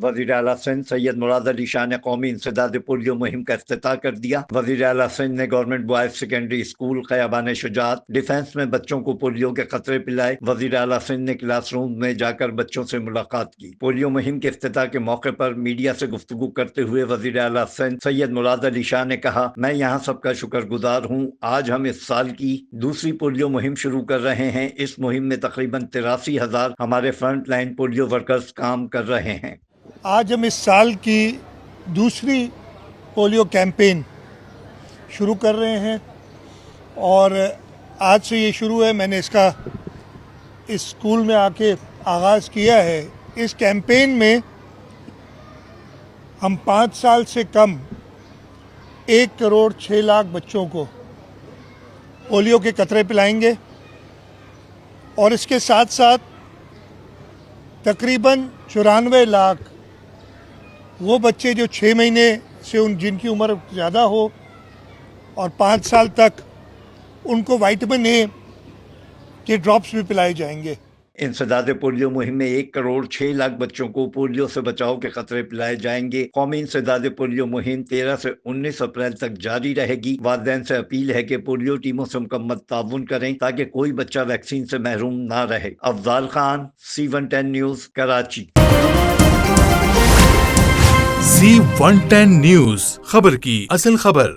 وزیر اعلیٰ سندھ سید مراد علی شاہ نے قومی انسداد پولیو مہم کا افتتاح کر دیا۔ وزیر اعلیٰ سندھ نے گورنمنٹ بوائز سیکنڈری اسکول خیابان شجاعت ڈیفنس میں بچوں کو پولیو کے قطرے پلائے۔ وزیر اعلیٰ سندھ نے کلاس روم میں جا کر بچوں سے ملاقات کی۔ پولیو مہم کے افتتاح کے موقع پر میڈیا سے گفتگو کرتے ہوئے وزیر اعلیٰ سندھ سید مراد علی شاہ نے کہا، میں یہاں سب کا شکر گزار ہوں۔ آج ہم اس سال کی دوسری پولیو مہم شروع کر رہے ہیں۔ اس مہم میں تقریباً 83,000 ہمارے فرنٹ لائن پولیو ورکرز کام کر رہے ہیں۔ آج ہم اس سال کی دوسری پولیو کیمپین شروع کر رہے ہیں اور آج سے یہ شروع ہے۔ میں نے اس کا اسکول میں آ کے آغاز کیا ہے۔ اس کیمپین میں ہم 5 سال سے کم 1,06,00,000 بچوں کو پولیو کے قطرے پلائیں گے اور اس کے ساتھ ساتھ تقریباً 94 لاکھ وہ بچے جو 6 مہینے سے جن کی عمر زیادہ ہو اور 5 سال تک، ان کو وائٹامن اے کے ڈراپس بھی پلائے جائیں گے۔ انسداد پولیو مہم میں 1,06,00,000 بچوں کو پولیو سے بچاؤ کے قطرے پلائے جائیں گے۔ قومی انسداد پولیو مہم 13 سے 19 اپریل تک جاری رہے گی۔ والدین سے اپیل ہے کہ پولیو ٹیموں سے مکمل تعاون کریں تاکہ کوئی بچہ ویکسین سے محروم نہ رہے۔ Afzal Khan, C110 news, Karachi. C110 news, خبر کی اصل خبر۔